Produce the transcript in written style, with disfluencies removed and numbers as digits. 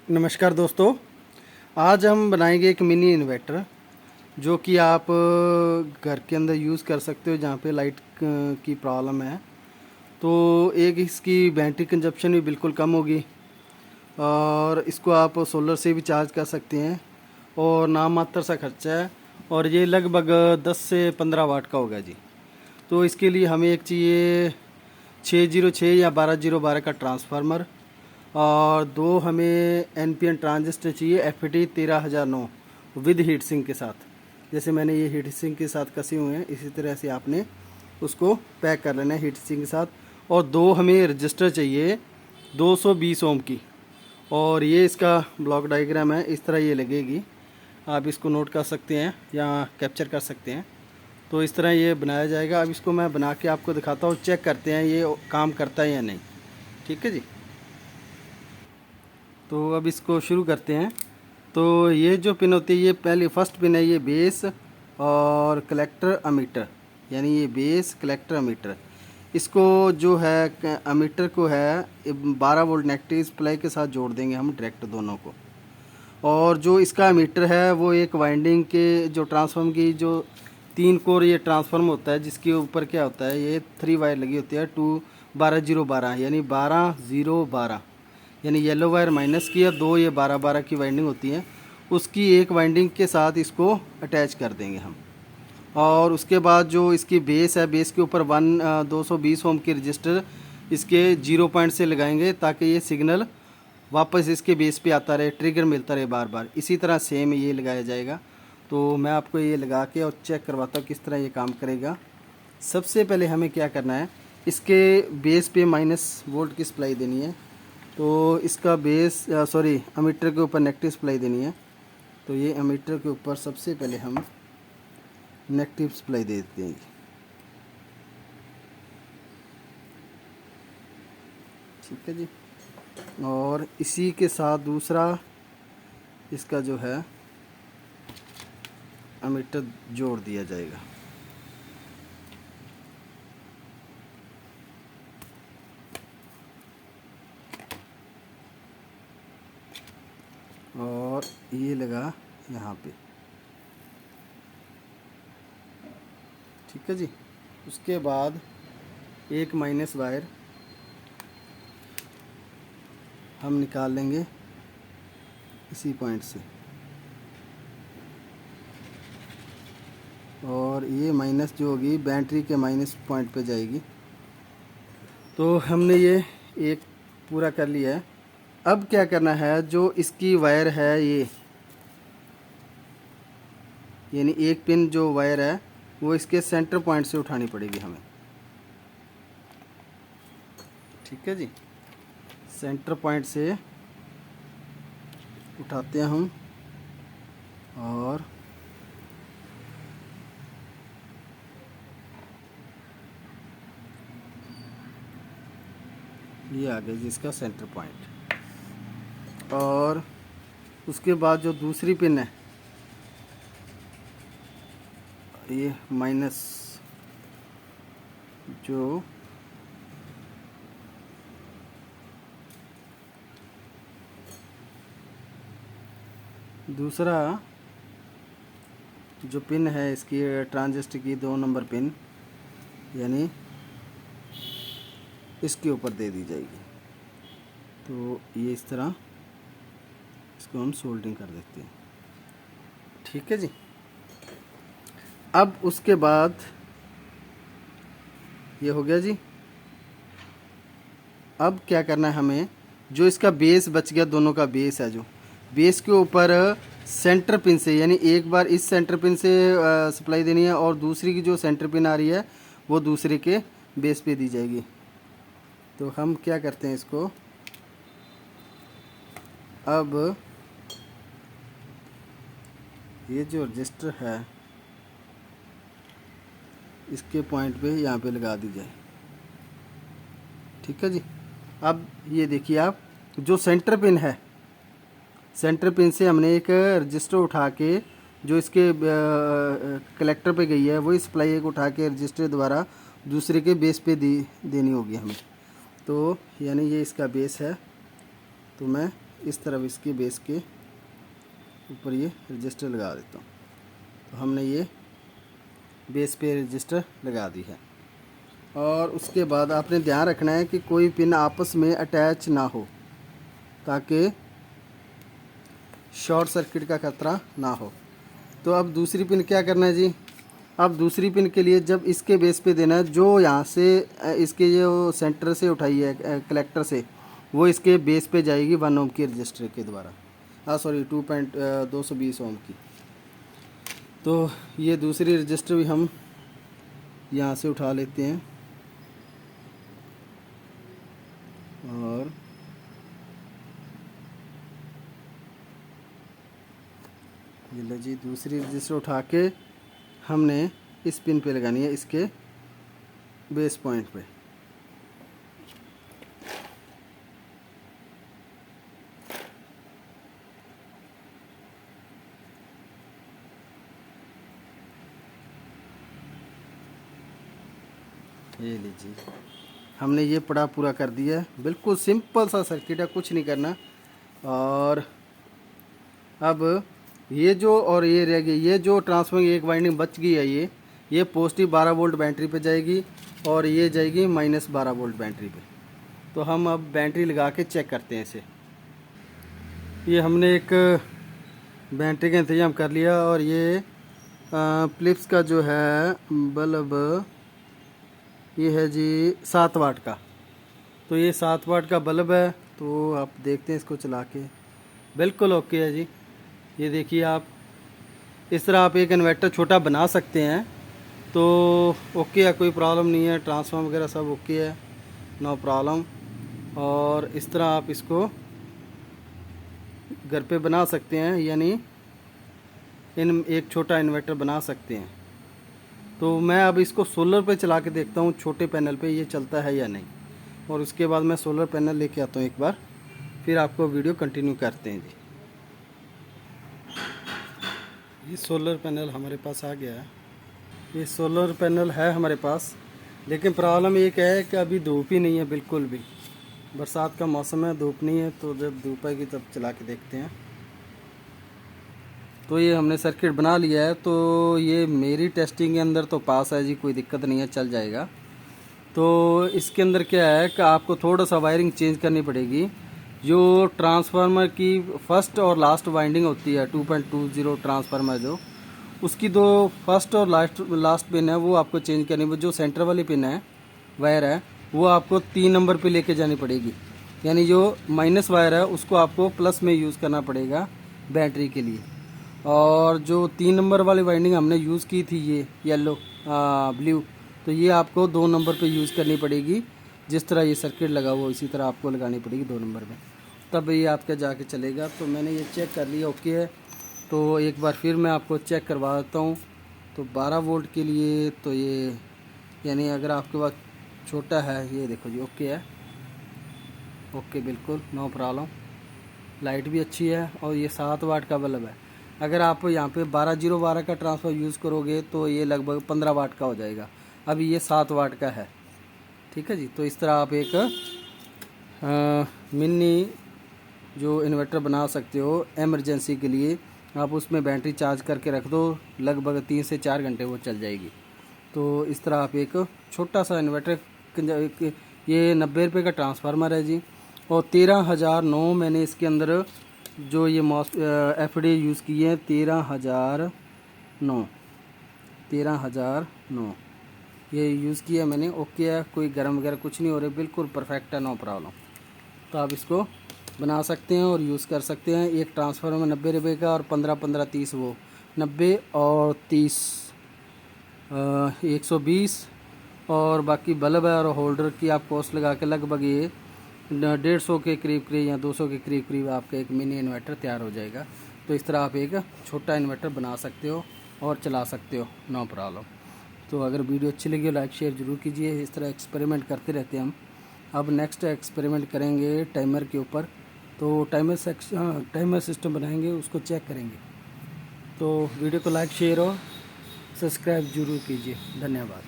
नमस्कार दोस्तों। आज हम बनाएंगे एक मिनी इन्वर्टर जो कि आप घर के अंदर यूज़ कर सकते हो जहाँ पे लाइट की प्रॉब्लम है। तो एक इसकी बैटरी कंजप्शन भी बिल्कुल कम होगी और इसको आप सोलर से भी चार्ज कर सकते हैं और नाम मात्र सा खर्चा है और ये लगभग 10 से 15 वाट का होगा जी। तो इसके लिए हमें एक चाहिए 606 या 12012 का ट्रांसफार्मर और दो हमें NPN ट्रांजिस्टर चाहिए FET 13009 विद हीट सिंक के साथ। जैसे मैंने ये हीट सिंक के साथ कसे हुए हैं इसी तरह से आपने उसको पैक कर लेना है हीट सिंक के साथ। और दो हमें रजिस्टर चाहिए 220 ओम की और ये इसका ब्लॉक डायग्राम है, इस तरह ये लगेगी। आप इसको नोट कर सकते हैं या कैप्चर कर सकते हैं। तो इस तरह ये बनाया जाएगा। अब इसको मैं बना के आपको दिखाता हूँ, चेक करते हैं ये काम करता है या नहीं। ठीक है जी। तो अब इसको शुरू करते हैं। तो ये जो पिन होती है, ये पहली फर्स्ट पिन है, ये बेस और कलेक्टर अमीटर, यानी ये बेस कलेक्टर अमीटर। इसको जो है अमीटर को है 12 वोल्ट नेगेटिव सप्लाई के साथ जोड़ देंगे हम डायरेक्ट दोनों को। और जो इसका मीटर है वो एक वाइंडिंग के जो ट्रांसफार्म की जो 3 कोर ये ट्रांसफार्म होता है, जिसके ऊपर क्या होता है, ये 3 वायर लगी होती है 12012 यानी 12012, यानी येलो वायर माइनस की और दो ये 12-12 की वाइंडिंग होती है, उसकी एक वाइंडिंग के साथ इसको अटैच कर देंगे हम। और उसके बाद जो इसकी बेस है, बेस के ऊपर 220 ओम की रजिस्टर इसके 0 पॉइंट से लगाएंगे ताकि ये सिग्नल वापस इसके बेस पे आता रहे, ट्रिगर मिलता रहे बार बार। इसी तरह सेम ये लगाया जाएगा। तो मैं आपको ये लगा के और चेक करवाता हूँ किस तरह ये काम करेगा। सबसे पहले हमें क्या करना है, इसके बेस पे माइनस वोल्ट की सप्लाई देनी है। तो इसका बेस अमीटर के ऊपर नेगेटिव सप्लाई देनी है। तो ये अमीटर के ऊपर सबसे पहले हम नेगेटिव सप्लाई दे देते हैं। ठीक है जी। और इसी के साथ दूसरा इसका जो है अमीटर जोड़ दिया जाएगा। और ये लगा यहाँ पे। ठीक है जी। उसके बाद एक माइनस वायर हम निकाल लेंगे इसी पॉइंट से और ये माइनस जो होगी बैटरी के माइनस पॉइंट पे जाएगी। तो हमने ये एक पूरा कर लिया है। अब क्या करना है, जो इसकी वायर है ये, यानी एक पिन जो वायर है वो इसके सेंटर पॉइंट से उठानी पड़ेगी हमें। ठीक है जी। सेंटर पॉइंट से उठाते हैं हम और ये आ गया जी इसका सेंटर पॉइंट। और उसके बाद जो दूसरी पिन है ये माइनस, जो दूसरा जो पिन है इसकी ट्रांजिस्टर की 2 नंबर पिन, यानी इसके ऊपर दे दी जाएगी। तो ये इस तरह इसको हम सोल्डिंग कर देते हैं। ठीक है जी। अब उसके बाद ये हो गया जी। अब क्या करना है हमें, जो इसका बेस बच गया, दोनों का बेस है, जो बेस के ऊपर सेंटर पिन से, यानी एक बार इस सेंटर पिन से सप्लाई देनी है और दूसरी की जो सेंटर पिन आ रही है वो दूसरे के बेस पे दी जाएगी। तो हम क्या करते हैं इसको, अब ये जो रजिस्टर है इसके पॉइंट पे यहाँ पे लगा दी जाए। ठीक है जी। अब ये देखिए आप, जो सेंटर पिन है, सेंटर पिन से हमने एक रजिस्टर उठा के जो इसके कलेक्टर पे गई है, वही सप्लाई एक उठा के रजिस्टर द्वारा दूसरे के बेस पे देनी होगी हमें। तो यानी ये इसका बेस है। तो मैं इस तरफ इसके बेस के ऊपर ये रजिस्टर लगा देता हूँ। तो हमने ये बेस पे रजिस्टर लगा दी है। और उसके बाद आपने ध्यान रखना है कि कोई पिन आपस में अटैच ना हो, ताकि शॉर्ट सर्किट का खतरा ना हो। तो अब दूसरी पिन क्या करना है जी, अब दूसरी पिन के लिए जब इसके बेस पे देना है, जो यहाँ से इसके जो सेंटर से उठाई है कलेक्टर से, वो इसके बेस पे जाएगी 1 ओम की रजिस्टर के द्वारा, सॉरी 220 ओम की। तो ये दूसरी रजिस्टर भी हम यहाँ से उठा लेते हैं और ये लो जी, दूसरी रजिस्टर उठा के हमने इस पिन पे लगानी है, इसके बेस पॉइंट पे। ये लीजिए, हमने ये पड़ा पूरा कर दिया है। बिल्कुल सिंपल सा सर्किट है, कुछ नहीं करना। और अब ये जो और ये रह गई, ये जो ट्रांसफार्मर एक वाइंडिंग बच गई है, ये पॉजिटिव 12 वोल्ट बैटरी पे जाएगी और ये जाएगी माइनस 12 वोल्ट बैटरी पे। तो हम अब बैटरी लगा के चेक करते हैं इसे। ये हमने एक बैटरी का इंतजाम कर लिया और ये फिलिप्स का जो है बल्ब, ये है जी 7 वाट का। तो ये 7 वाट का बल्ब है। तो आप देखते हैं इसको चला के, बिल्कुल ओके है जी। ये देखिए, आप इस तरह आप एक इन्वर्टर छोटा बना सकते हैं। तो ओके है, कोई प्रॉब्लम नहीं है, ट्रांसफार्मर वगैरह सब ओके है, नो प्रॉब्लम। और इस तरह आप इसको घर पे बना सकते हैं, यानी एक छोटा इन्वर्टर बना सकते हैं। तो मैं अब इसको सोलर पे चला के देखता हूँ, छोटे पैनल पे ये चलता है या नहीं। और उसके बाद मैं सोलर पैनल लेके आता हूँ एक बार, फिर आपको वीडियो कंटिन्यू करते हैं जी। ये सोलर पैनल हमारे पास आ गया है। ये सोलर पैनल है हमारे पास, लेकिन प्रॉब्लम एक है कि अभी धूप ही नहीं है, बिल्कुल भी। बरसात का मौसम है, धूप नहीं है। तो जब धूप आएगी तब चला के देखते हैं। तो ये हमने सर्किट बना लिया है। तो ये मेरी टेस्टिंग के अंदर तो पास है जी, कोई दिक्कत नहीं है, चल जाएगा। तो इसके अंदर क्या है कि आपको थोड़ा सा वायरिंग चेंज करनी पड़ेगी। जो ट्रांसफार्मर की फर्स्ट और लास्ट वाइंडिंग होती है 2.20 ट्रांसफार्मर, जो उसकी दो फर्स्ट और लास्ट पिन है, वो आपको चेंज करनी है। जो सेंटर वाली पिन है, वायर है, वो आपको 3 नंबर पे लेके जानी पड़ेगी। यानी जो माइनस वायर है उसको आपको प्लस में यूज़ करना पड़ेगा बैटरी के लिए। और जो 3 नंबर वाली वाइंडिंग हमने यूज़ की थी, ये येलो ब्लू, तो ये आपको 2 नंबर पे यूज़ करनी पड़ेगी। जिस तरह ये सर्किट लगा हुआ इसी तरह आपको लगानी पड़ेगी 2 नंबर में, तब ये आपका जाके चलेगा। तो मैंने ये चेक कर लिया, ओके है। तो एक बार फिर मैं आपको चेक करवा देता हूँ। तो 12 वोल्ट के लिए तो ये, यानी अगर आपके पास छोटा है, ये देखो जी, ओके है, ओके बिल्कुल नो प्रॉब्लम। लाइट भी अच्छी है और ये 7 वाट का बल्ब है। अगर आप यहाँ पे 12 का ट्रांसफर यूज़ करोगे तो ये लगभग 15 वाट का हो जाएगा। अभी ये 7 वाट का है, ठीक है जी। तो इस तरह आप एक मिनी जो इन्वर्टर बना सकते हो एमरजेंसी के लिए। आप उसमें बैटरी चार्ज करके रख दो, लगभग 3 से 4 घंटे वो चल जाएगी। तो इस तरह आप एक छोटा सा इन्वर्टर, ये 90 रुपये का ट्रांसफार्मर है जी। और 13,009 मैंने इसके अंदर जो ये FD यूज़ की है, 13,009 ये यूज़ किया मैंने, ओके है। कोई गर्म वगैरह कुछ नहीं हो रहा, बिल्कुल परफेक्ट है, नो प्रॉब्लम। तो आप इसको बना सकते हैं और यूज़ कर सकते हैं। एक ट्रांसफार्मर 90 रुपये का और 15-15-30 वो 90 और 30 120। और बाकी बल्ब है और होल्डर की आप कॉस्ट लगा के लगभग ये 150 के करीब या 200 के करीब आपका एक मिनी इन्वर्टर तैयार हो जाएगा। तो इस तरह आप एक छोटा इन्वर्टर बना सकते हो और चला सकते हो, नो प्रॉब्लम। तो अगर वीडियो अच्छी लगी हो लाइक शेयर ज़रूर कीजिए। इस तरह एक्सपेरिमेंट करते रहते हैं हम। अब नेक्स्ट एक्सपेरिमेंट करेंगे टाइमर के ऊपर। तो टाइमर सिस्टम बनाएंगे, उसको चेक करेंगे। तो वीडियो को लाइक शेयर और सब्सक्राइब ज़रूर कीजिए। धन्यवाद।